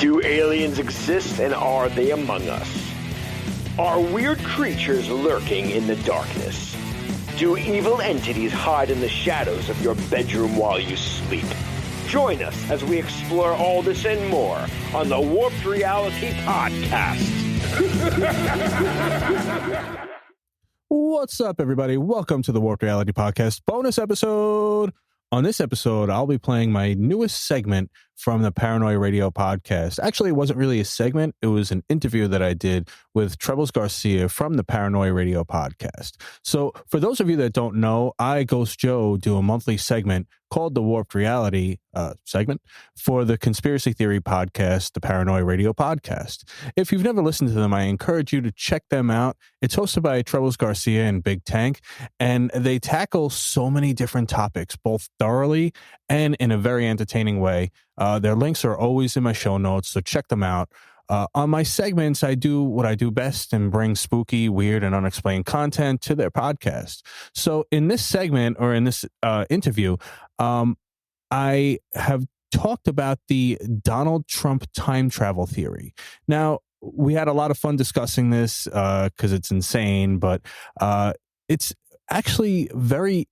Do aliens exist, and are they among us? Are weird creatures lurking in the darkness? Do evil entities hide in the shadows of your bedroom while you sleep? Join us as we explore all this and more on the Warped Reality Podcast. What's up, everybody? Welcome to the Warped Reality Podcast bonus episode. On this episode, I'll be playing my newest segment from the Paranoi Radio Podcast. Actually, it wasn't really a segment. It was an interview that I did with Trebles Garcia from the Paranoi Radio Podcast. So for those of you that don't know, I, Ghost Joe, do a monthly segment called the Warped Reality segment for the conspiracy theory podcast, the Paranoi Radio Podcast. If you've never listened to them, I encourage you to check them out. It's hosted by Trebles Garcia and Big Tank, and they tackle so many different topics, both thoroughly and in a very entertaining way. Their links are always in my show notes, so check them out. On my segments, I do what I do best and bring spooky, weird, and unexplained content to their podcast. So in this segment, or in this interview, I have talked about the Donald Trump time travel theory. Now, we had a lot of fun discussing this because it's insane, but it's actually very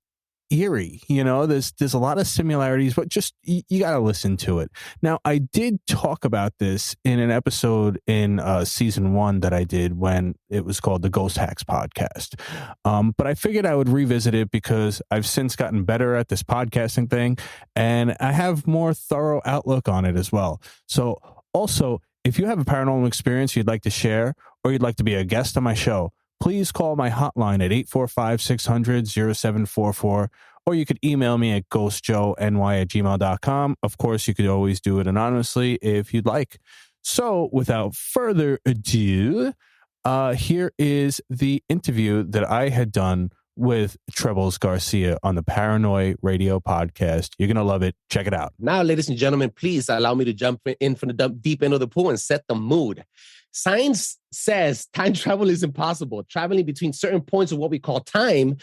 eerie. You know, there's a lot of similarities, but just you got to listen to it. Now, I did talk about this in an episode in season 1 that I did when it was called the Ghost Hacks Podcast. But I figured I would revisit it because I've since gotten better at this podcasting thing, and I have more thorough outlook on it as well. So also, if you have a paranormal experience you'd like to share, or you'd like to be a guest on my show, please call my hotline at 845-600-0744, or you could email me at ghostjoeny@gmail.com. Of course, you could always do it anonymously if you'd like. So without further ado, here is the interview that I had done with Trebles Garcia on the Paranoi Radio Podcast. You're going to love it. Check it out. Now, ladies and gentlemen, please allow me to jump in from the deep end of the pool and set the mood. Science says time travel is impossible. Traveling between certain points of what we call time,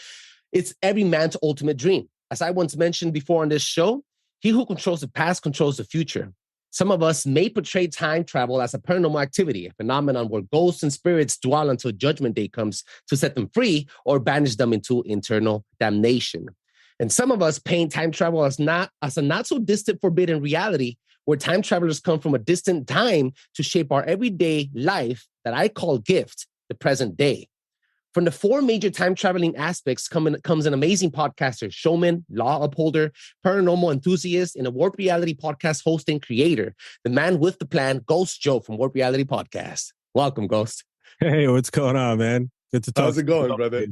it's every man's ultimate dream. As I once mentioned before on this show, he who controls the past controls the future. Some of us may portray time travel as a paranormal activity, a phenomenon where ghosts and spirits dwell until judgment day comes to set them free or banish them into eternal damnation. And some of us paint time travel as a not so distant forbidden reality, where time travelers come from a distant time to shape our everyday life that I call gift, the present day. From the 4 major time traveling aspects comes an amazing podcaster, showman, law upholder, paranormal enthusiast, and a Warped Reality Podcast host and creator, the man with the plan, Ghost Joe from Warped Reality Podcast. Welcome, Ghost. Hey, what's going on, man? Good to talk. How's it going, brother?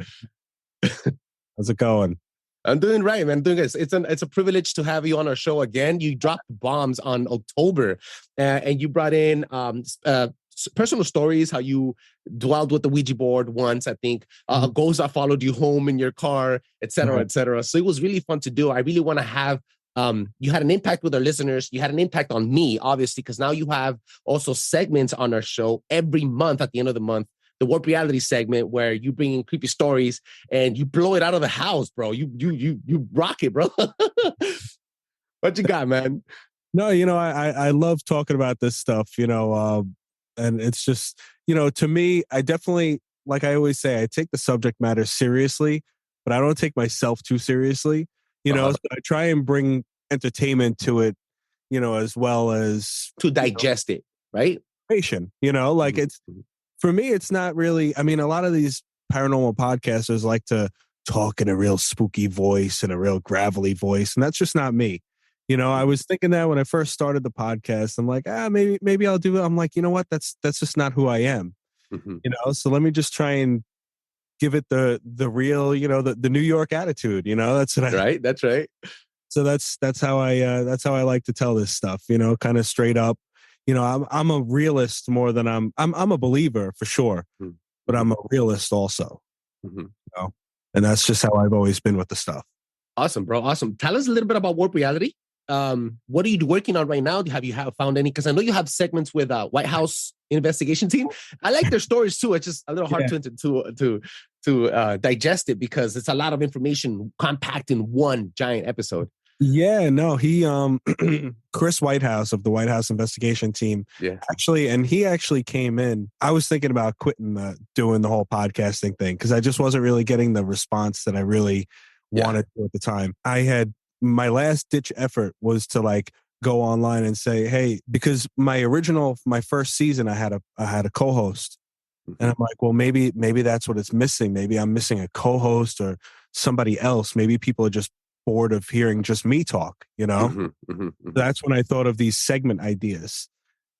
How's it going? I'm doing right, man. I'm doing good. It's a privilege to have you on our show again. You dropped bombs on October, and you brought in personal stories, how you dwelled with the Ouija board once, I think, a ghost that followed you home in your car, et cetera, et cetera. So it was really fun to do. I really want to have, you had an impact with our listeners. You had an impact on me, obviously, because now you have also segments on our show every month at the end of the month. The Warped Reality segment where you bring in creepy stories and you blow it out of the house, bro. You rock it, bro. What you got, man? No, you know, I love talking about this stuff, you know, and it's just, you know, to me, I definitely, like I always say, I take the subject matter seriously, but I don't take myself too seriously, you know, so I try and bring entertainment to it, you know, as well as to digest it, right? You know, like it's, for me, it's not really, I mean, a lot of these paranormal podcasters like to talk in a real spooky voice and a real gravelly voice, and that's just not me. You know, I was thinking that when I first started the podcast, I'm like, maybe I'll do it. I'm like, you know what? That's just not who I am. You know, so let me just try and give it the real, you know, the New York attitude. You know, that's what right. That's right. So that's how I like to tell this stuff. You know, kind of straight up. You know, I'm a realist more than I'm a believer for sure, but I'm a realist also. You know, and that's just how I've always been with the stuff. Awesome, bro. Awesome. Tell us a little bit about Warped Reality. What are you working on right now? Have you found any? Because I know you have segments with White House investigation team. I like their stories too. It's just a little hard to digest it because it's a lot of information compact in one giant episode. Yeah, no, he Chris Whitehouse of the White House investigation team. Yeah. He actually came in. I was thinking about quitting doing the whole podcasting thing because I just wasn't really getting the response that I really wanted to at the time. I had my last ditch effort was to like go online and say, hey, because my first season I had a co-host. And I'm like, well, maybe that's what it's missing. Maybe I'm missing a co-host or somebody else. Maybe people are just bored of hearing just me talk, That's when I thought of these segment ideas,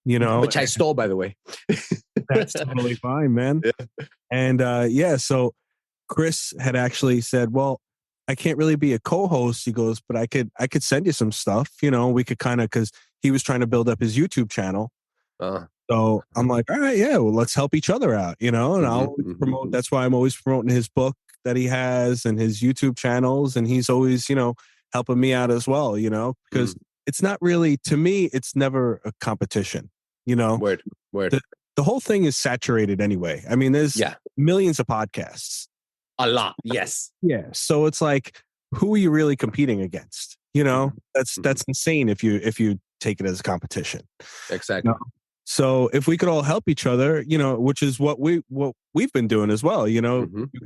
Which I stole, by the way. That's totally fine, man. Yeah. And so Chris had actually said, well, I can't really be a co-host. He goes, but I could send you some stuff, we could kind of, because he was trying to build up his YouTube channel. So I'm like, all right, yeah, well, let's help each other out, and I'll promote. That's why I'm always promoting his book that he has and his YouTube channels. And he's always, helping me out as well, because it's not really, to me, it's never a competition, Word. The whole thing is saturated anyway. I mean, there's millions of podcasts. A lot. Yes. Yeah. So it's like, who are you really competing against? That's insane if you take it as a competition. Exactly. So if we could all help each other, which is what we've been doing as well, you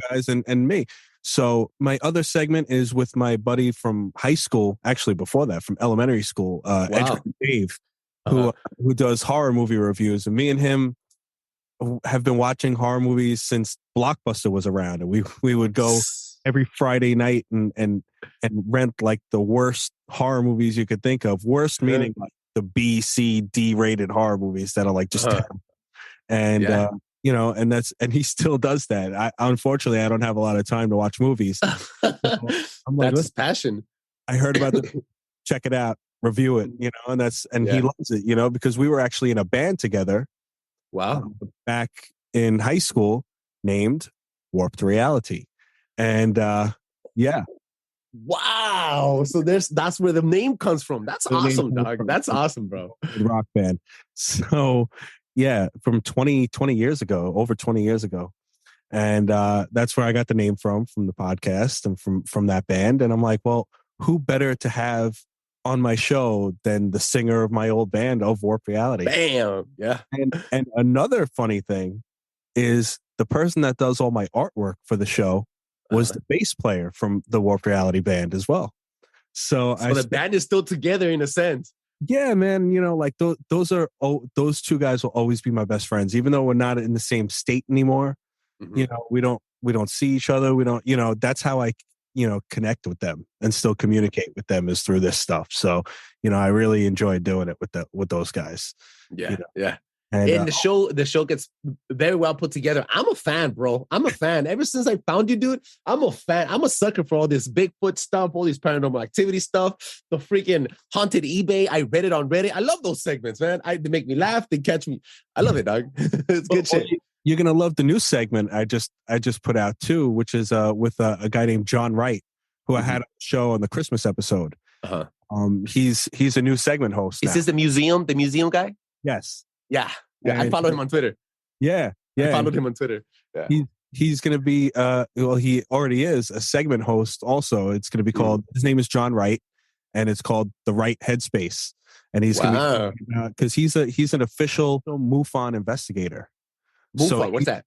guys and me. So my other segment is with my buddy from high school, actually before that, from elementary school, Edward Dave, who does horror movie reviews. And me and him have been watching horror movies since Blockbuster was around. And we would go every Friday night and rent like the worst horror movies you could think of. Worst meaning like the B, C, D rated horror movies that are like just terrible. And and he still does that. Unfortunately, I don't have a lot of time to watch movies. So I'm like, that's his passion. I heard about it. Check it out, review it, and he loves it, because we were actually in a band together. Wow. Back in high school named Warped Reality. And Wow. So that's where the name comes from. That's awesome, dog. That's awesome, bro. Rock band. So from 20 years ago, over 20 years ago. And that's where I got the name from the podcast and from that band. And I'm like, well, who better to have on my show than the singer of my old band of Warped Reality? Bam. Yeah. And another funny thing is the person that does all my artwork for the show was the bass player from the Warped Reality band as well. So the band is still together in a sense. Yeah, man. Like those two guys will always be my best friends, even though we're not in the same state anymore. We don't see each other. We don't, that's how I, connect with them and still communicate with them is through this stuff. So, I really enjoy doing it with those guys. Yeah. Yeah. And the show gets very well put together. I'm a fan, bro. I'm a fan. Ever since I found you, dude, I'm a fan. I'm a sucker for all this Bigfoot stuff, all these paranormal activity stuff, the freaking haunted eBay. I read it on Reddit. I love those segments, man. They make me laugh. They catch me. I love it, dog. It's good shit. You're gonna love the new segment I just put out too, which is with a guy named John Wright, who I had on the show on the Christmas episode. He's a new segment host. Is this the museum guy? Yes. Yeah. I follow him on Twitter. Yeah. I followed him on Twitter. Yeah. He's going to be, he already is a segment host also. It's going to be called, his name is John Wright, and it's called The Right Headspace. And he's going to be, because he's an official MUFON investigator. MUFON, what's that?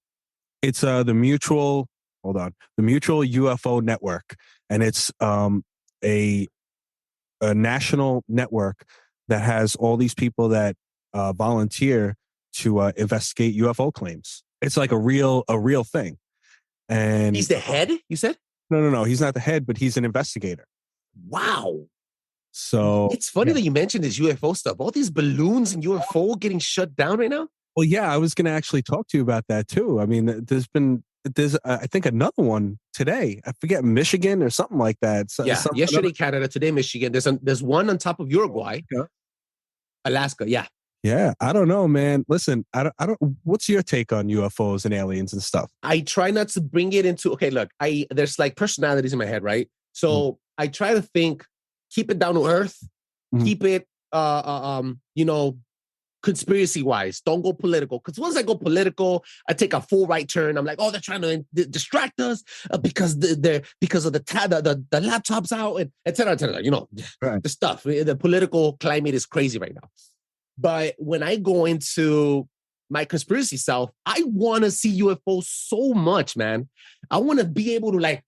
It's the Mutual UFO Network. And it's a national network that has all these people that volunteer to investigate UFO claims. It's like a real thing. And he's the head, you said? No. He's not the head, but he's an investigator. Wow. So it's funny that you mentioned this UFO stuff. All these balloons and UFO getting shut down right now. Well, yeah, I was going to actually talk to you about that too. I mean, there's I think another one today. I forget, Michigan or something like that. Yesterday Canada, today Michigan. There's one on top of Uruguay, Alaska. Yeah. Yeah, I don't know, man. Listen, I don't. What's your take on UFOs and aliens and stuff? I try not to bring it into. Okay, look, there's like personalities in my head, right? So I try to think, keep it down to earth, keep it, conspiracy-wise. Don't go political. Because once I go political, I take a full right turn. I'm like, oh, they're trying to distract us because because of the laptops out, and et cetera, et cetera. You know, right. The stuff. The political climate is crazy right now. But when I go into my conspiracy self, I want to see UFOs so much, man. I want to be able to like,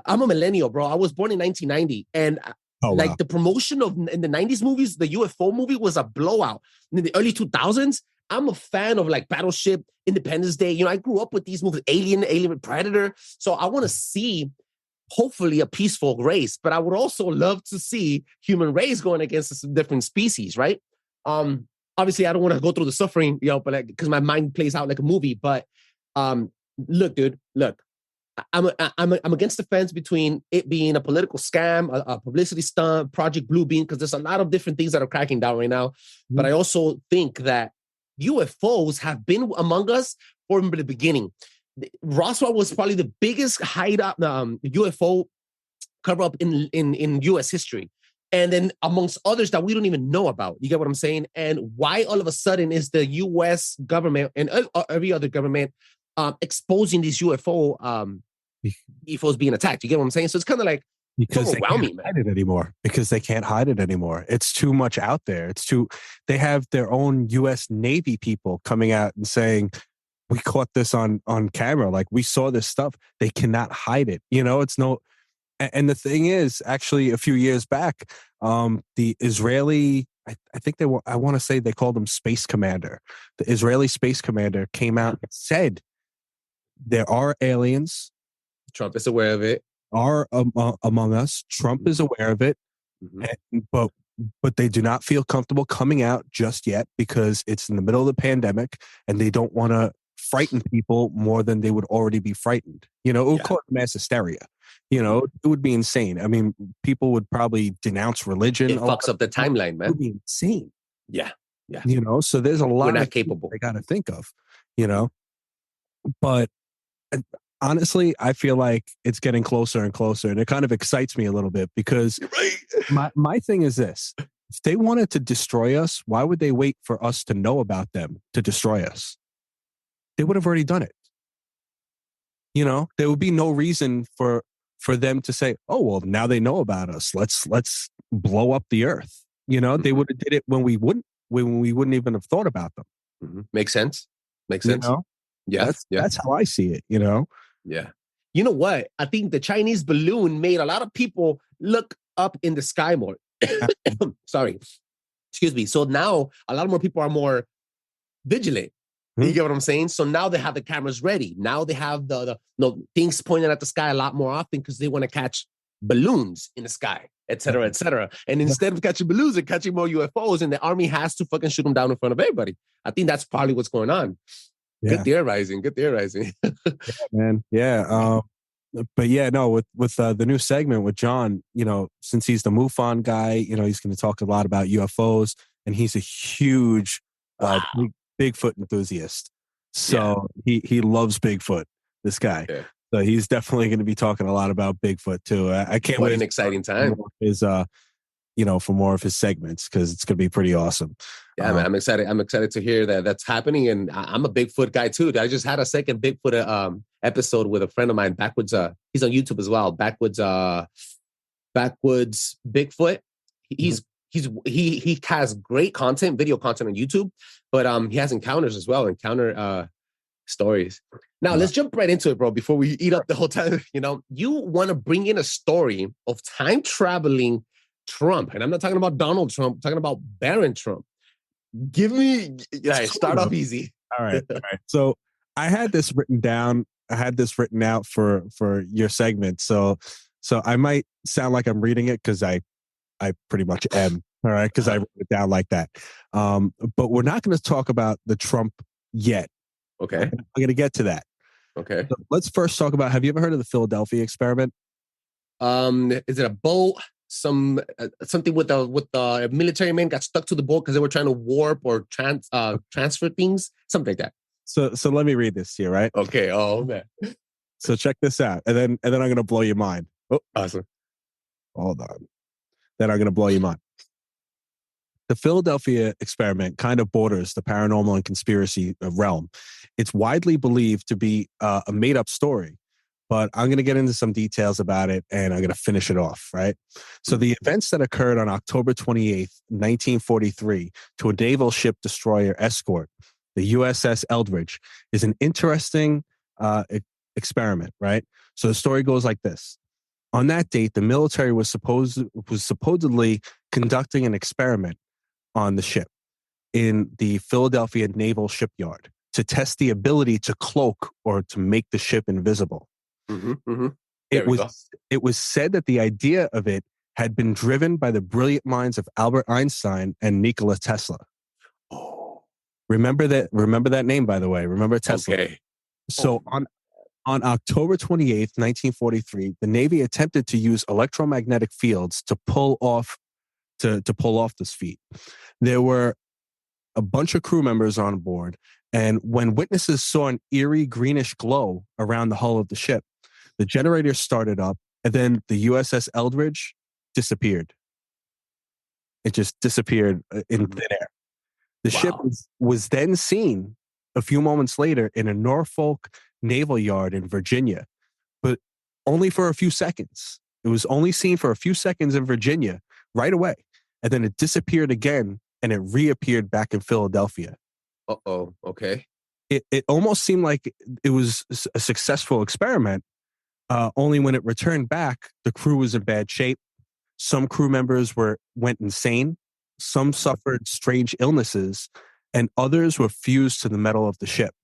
I'm a millennial, bro. I was born in 1990, and wow. The promotion of in the 90s movies, the UFO movie was a blowout. In the early 2000s, I'm a fan of like Battleship, Independence Day. You know, I grew up with these movies, Alien, Predator. So I want to see, hopefully, a peaceful race. But I would also love to see human race going against some different species, right? Obviously, I don't want to go through the suffering, you know, but like, because my mind plays out like a movie. But look, dude, look. I'm against the fence between it being a political scam, a publicity stunt, Project Bluebeam, because there's a lot of different things that are cracking down right now. Mm-hmm. But I also think that UFOs have been among us from the beginning. Roswell was probably the biggest hideout UFO cover-up in U.S. history. And then amongst others that we don't even know about. You get what I'm saying? And why all of a sudden is the U.S. government and every other government exposing these UFOs being attacked? You get what I'm saying? So it's kind of like, because they can't hide it anymore. Because they can't hide it anymore. It's too much out there. They have their own U.S. Navy people coming out and saying, we caught this on camera. Like, we saw this stuff. They cannot hide it. You know, and the thing is, actually, a few years back, the Israeli, I want to say they called him Space Commander. The Israeli Space Commander came out and said, there are aliens. Trump is aware of it. Are among us. Trump is aware of it. Mm-hmm. But they do not feel comfortable coming out just yet because it's in the middle of the pandemic and they don't want to frighten people more than they would already be frightened. You know, it would cause mass hysteria. You know, it would be insane. I mean, people would probably denounce religion. It fucks up the timeline, man. It would be insane. Yeah. Yeah. You know, so there's a lot we're not capable. They got to think of, you know, but honestly, I feel like it's getting closer and closer, and it kind of excites me a little bit because my thing is this: if they wanted to destroy us, why would they wait for us to know about them to destroy us? They would have already done it. You know, there would be no reason for them to say, "Oh, well, now they know about us. Let's blow up the earth." You know, they would have did it when we wouldn't even have thought about them. Mm-hmm. Makes sense. Makes sense. You know? Yeah, that's how I see it. You know. Yeah. You know what? I think the Chinese balloon made a lot of people look up in the sky more. Sorry. Excuse me. So now a lot more people are more vigilant. You get what I'm saying? So now they have the cameras ready. Now they have the things pointed at the sky a lot more often because they want to catch balloons in the sky, et cetera, et cetera. And instead of catching balloons, they're catching more UFOs, and the army has to fucking shoot them down in front of everybody. I think that's probably what's going on. Yeah. Good theorizing. Yeah, man. Yeah. But yeah, no, with the new segment with John, you know, since he's the MUFON guy, you know, he's going to talk a lot about UFOs, and he's a huge Bigfoot enthusiast. So he loves Bigfoot, this guy. Yeah. So he's definitely going to be talking a lot about Bigfoot too. I can't wait. What an exciting time. You know, for more of his segments, because it's going to be pretty awesome. Yeah, man, I'm excited. I'm excited to hear that's happening. And I'm a Bigfoot guy too. I just had a second Bigfoot episode with a friend of mine, Backwoods. He's on YouTube as well. Backwoods Bigfoot. He has great content, video content on YouTube, but he has encounters as well, stories. Now let's jump right into it, bro, before we eat up the whole time. You know, you want to bring in a story of time traveling Trump, and I'm not talking about Donald Trump, I'm talking about Baron Trump. Start off easy. All right. So I had this written down. I had this written out for your segment. So I might sound like I'm reading it because I pretty much am. All right, because I wrote it down like that. But we're not going to talk about the Trump yet. Okay. I'm going to get to that. Okay. So let's first talk about, have you ever heard of the Philadelphia experiment? Is it a boat? Something with the military men got stuck to the boat because they were trying to warp or transfer things, something like that. So let me read this here, right? Okay. Oh man. So check this out, and then I'm going to blow your mind. Oh, awesome. Hold on. Then I'm going to blow your mind. The Philadelphia experiment kind of borders the paranormal and conspiracy realm. It's widely believed to be a made-up story, but I'm going to get into some details about it, and I'm going to finish it off, right? So the events that occurred on October 28th, 1943, to a naval ship destroyer escort, the USS Eldridge, is an interesting experiment, right? So the story goes like this. On that date, the military was supposedly conducting an experiment on the ship in the Philadelphia Naval Shipyard to test the ability to cloak or to make the ship invisible. Mm-hmm, mm-hmm. It was said that the idea of it had been driven by the brilliant minds of Albert Einstein and Nikola Tesla. Oh, remember that name, by the way. Remember Tesla. Okay. So on October 28th, 1943, the Navy attempted to use electromagnetic fields to pull off this feat. There were a bunch of crew members on board, and when witnesses saw an eerie greenish glow around the hull of the ship, the generator started up, and then the USS Eldridge disappeared. It just disappeared in thin air. The ship was then seen a few moments later in a Norfolk naval yard in Virginia, but only for a few seconds. It was only seen for a few seconds in Virginia right away. And then it disappeared again, and it reappeared back in Philadelphia. Uh-oh. Okay. It almost seemed like it was a successful experiment, only when it returned back, the crew was in bad shape. Some crew members went insane. Some suffered strange illnesses, and others were fused to the metal of the ship.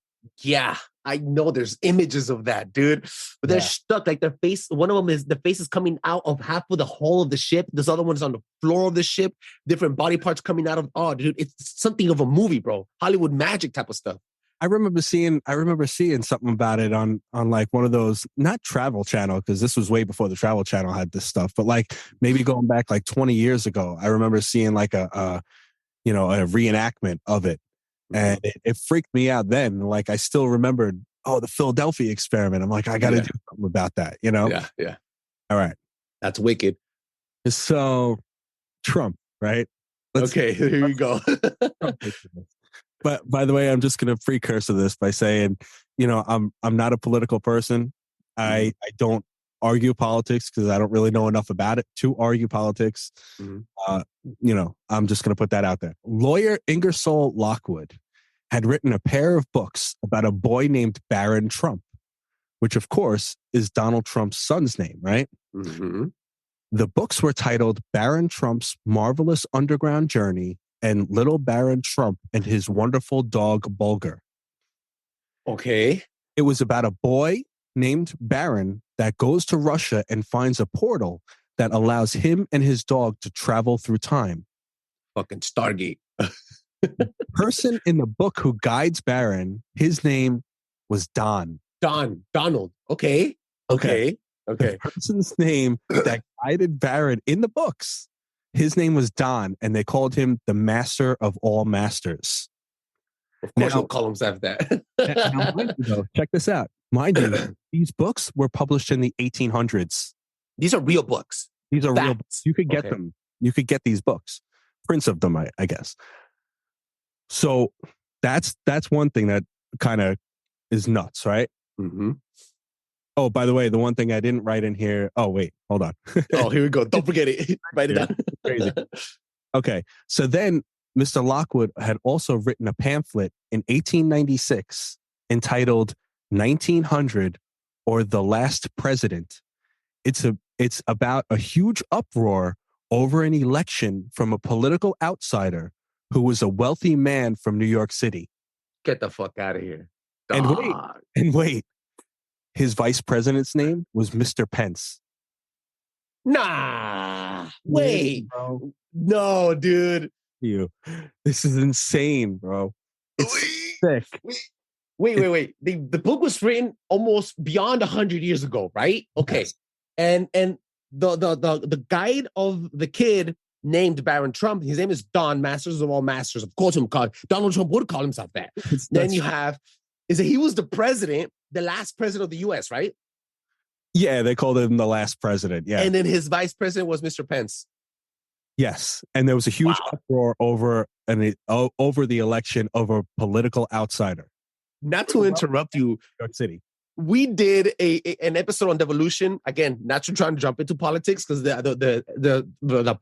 Yeah, I know there's images of that, dude. But they're stuck, like their face. One of them is the face is coming out of half of the hull of the ship. This other one's on the floor of the ship. Different body parts coming out of. Oh, dude, it's something of a movie, bro. Hollywood magic type of stuff. I remember seeing something about it on like one of those, not Travel Channel, because this was way before the Travel Channel had this stuff, but like maybe going back like 20 years ago, I remember seeing like a reenactment of it. And it freaked me out then. Like I still remembered, the Philadelphia experiment. I'm like, I got to do something about that, you know? Yeah. All right. That's wicked. So Trump, right? Okay, here you go. But by the way, I'm just going to precursor this by saying, I'm not a political person. I don't argue politics because I don't really know enough about it to argue politics. I'm just going to put that out there. Lawyer Ingersoll Lockwood had written a pair of books about a boy named Baron Trump, which of course is Donald Trump's son's name, right? Mm-hmm. The books were titled Baron Trump's Marvelous Underground Journey and Little Baron Trump and His Wonderful Dog Bulger. Okay. It was about a boy named Baron that goes to Russia and finds a portal that allows him and his dog to travel through time. Fucking Stargate. The person in the book who guides Baron, his name was Don. Donald. Okay. The person's name that guided Baron in the books, his name was Don, and they called him the Master of All Masters. Of course, we'll call himself that. Now, mind you, though, check this out. Mind you, these books were published in the 1800s. These are real books. These are real books. You could get them. You could get these books. Prints of them, I guess. So that's one thing that kind of is nuts, right? Mm-hmm. Oh, by the way, the one thing I didn't write in here. Oh, wait, hold on. Oh, here we go. Don't forget it. Write it down. Crazy. Okay. So then Mr. Lockwood had also written a pamphlet in 1896 entitled 1900 or The Last President. It's about a huge uproar over an election from a political outsider who was a wealthy man from New York City. Get the fuck out of here. And wait. His vice president's name was Mr. Pence. Nah. Wait. Bro. No, dude. This is insane, bro. It's sick. Wait. The book was written almost beyond 100 years ago, right? Okay. Yes. And the guide of the kid named Baron Trump, his name is Don, Masters of All Masters. Of course, Donald Trump would call himself that. Then you have, he was the president, the last president of the U.S., right? Yeah, they called him the last president, yeah. And then his vice president was Mr. Pence. Yes, and there was a huge uproar over the election of a political outsider. Not to interrupt you, New York City. We did an episode on devolution. Again, not to try and jump into politics because the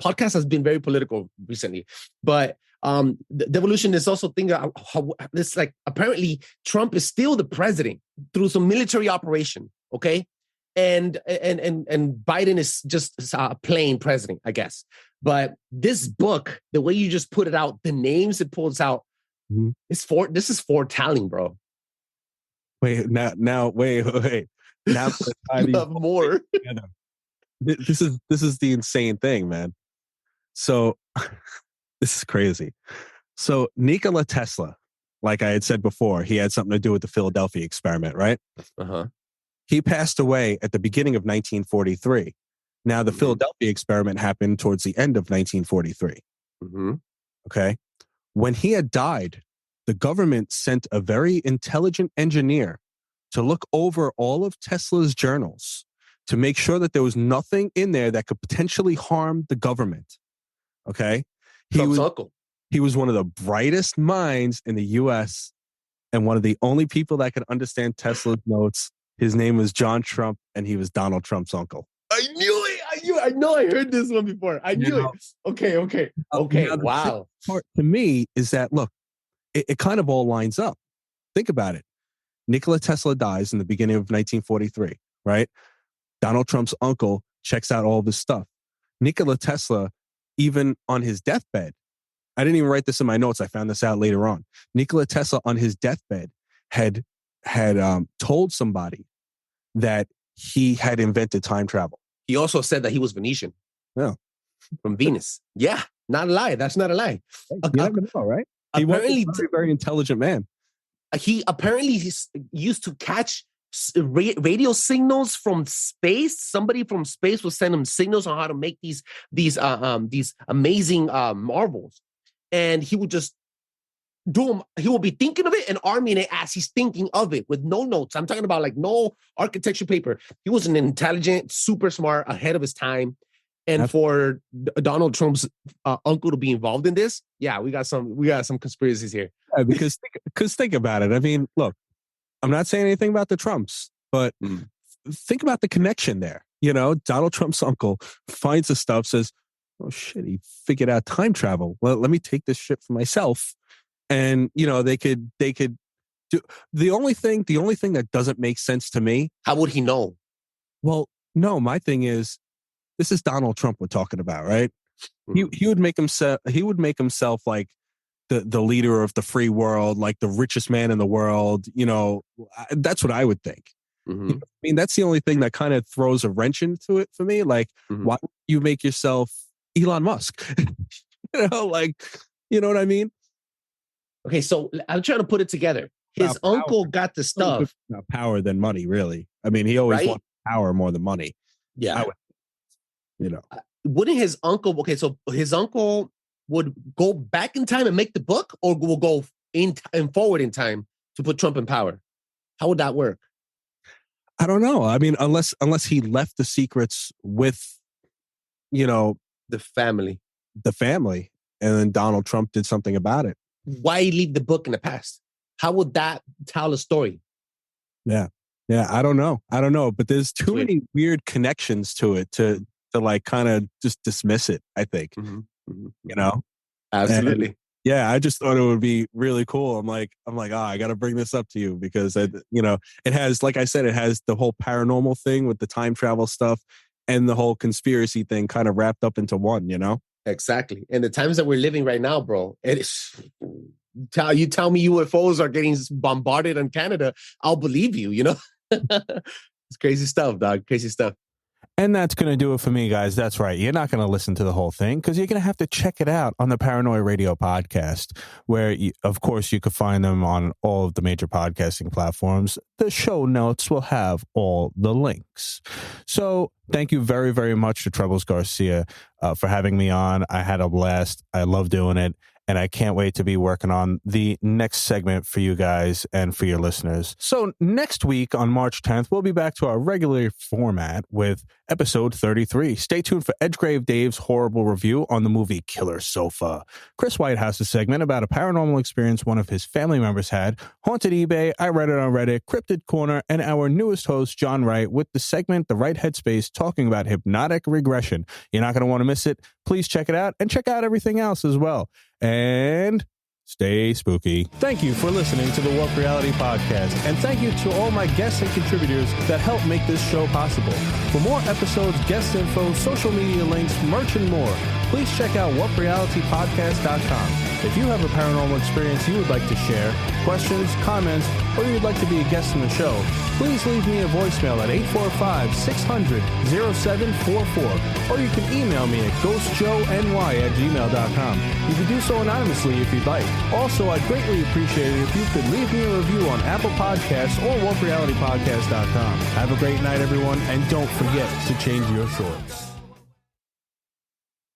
podcast has been very political recently. But the devolution is also thinking how this, like, apparently Trump is still the president through some military operation. Okay. And Biden is just a plain president, I guess. But this book, the way you just put it out, the names it pulls out, this is foretelling, bro. Wait. Now. Now you have more. This is the insane thing, man. So this is crazy. So Nikola Tesla, like I had said before, he had something to do with the Philadelphia experiment, right? Uh-huh. He passed away at the beginning of 1943. Now, the Philadelphia experiment happened towards the end of 1943. Mm-hmm. Okay. When he had died, the government sent a very intelligent engineer to look over all of Tesla's journals to make sure that there was nothing in there that could potentially harm the government. Okay. Trump's uncle. He was one of the brightest minds in the U.S. and one of the only people that could understand Tesla's notes. His name was John Trump, and he was Donald Trump's uncle. I knew it. I know I heard this one before. I knew it. Okay. Wow. Part to me is that, look, it kind of all lines up. Think about it. Nikola Tesla dies in the beginning of 1943, right? Donald Trump's uncle checks out all this stuff. Nikola Tesla, even on his deathbed, I didn't even write this in my notes. I found this out later on. Nikola Tesla on his deathbed had told somebody that he had invented time travel. He also said that he was Venetian. Yeah. From Venus. Yeah. Not a lie. That's not a lie. You never know, right? He apparently was a very intelligent man. He apparently used to catch radio signals from space. Somebody from space would send him signals on how to make these amazing marvels. And he would just do them. He will be thinking of it and arming it as he's thinking of it with no notes. I'm talking about like no architecture paper. He was an intelligent, super smart, ahead of his time. And for Donald Trump's uncle to be involved in this, yeah, we got some conspiracies here. Yeah, because think about it. I mean, look, I'm not saying anything about the Trumps, but think about the connection there. You know, Donald Trump's uncle finds the stuff, says, "Oh shit, he figured out time travel. Well, let me take this shit for myself." And you know, they could do the only thing that doesn't make sense to me. How would he know? Well, no, my thing is, this is Donald Trump we're talking about, right? He would make himself like the leader of the free world, like the richest man in the world. You know, that's what I would think. You know, I mean, that's the only thing that kind of throws a wrench into it for me. Like, why would you make yourself Elon Musk? You know, like, you know what I mean? Okay, so I'm trying to put it together. His uncle got the stuff. About power than money, really. I mean, he always wanted power more than money. Yeah. You know, wouldn't his uncle? Okay, so his uncle would go back in time and make the book, or will go in and forward in time to put Trump in power? How would that work? I don't know. I mean, unless he left the secrets with, you know, the family, and then Donald Trump did something about it. Why leave the book in the past? How would that tell a story? Yeah, I don't know, but there's too many weird connections to it to like kind of just dismiss it, I think. You know? Absolutely. And, yeah, I just thought it would be really cool. I'm like, I got to bring this up to you because, you know, it has, like I said, it has the whole paranormal thing with the time travel stuff and the whole conspiracy thing kind of wrapped up into one, you know? Exactly. And the times that we're living right now, bro, it is... You tell me UFOs are getting bombarded in Canada, I'll believe you, you know? It's crazy stuff, dog. Crazy stuff. And that's going to do it for me, guys. That's right. You're not going to listen to the whole thing because you're going to have to check it out on the Paranoi Radio Podcast, where, of course, you can find them on all of the major podcasting platforms. The show notes will have all the links. So thank you very, very much to Trebles Garcia for having me on. I had a blast. I love doing it. and I can't wait to be working on the next segment for you guys and for your listeners. So next week on March 10th, we'll be back to our regular format with episode 33. Stay tuned for Edgegrave Dave's horrible review on the movie Killer Sofa, Chris Whitehouse's segment about a paranormal experience one of his family members had, Haunted eBay, I Read It on Reddit, Cryptid Corner, and our newest host, John Wright, with the segment The Right Headspace, talking about hypnotic regression. You're not going to want to miss it. Please check it out and check out everything else as well. And stay spooky. Thank you for listening to the Warp Reality Podcast, and thank you to all my guests and contributors that help make this show possible. For more episodes, guest info, social media links, merch, and more, please check out warprealitypodcast.com. If you have a paranormal experience you would like to share, questions, comments, or you'd like to be a guest on the show, please leave me a voicemail at 845-600-0744, or you can email me at ghostjoeny@gmail.com. You can do so anonymously if you'd like. Also, I'd greatly appreciate it if you could leave me a review on Apple Podcasts or warprealitypodcast.com. Have a great night, everyone, and don't forget to change your shorts.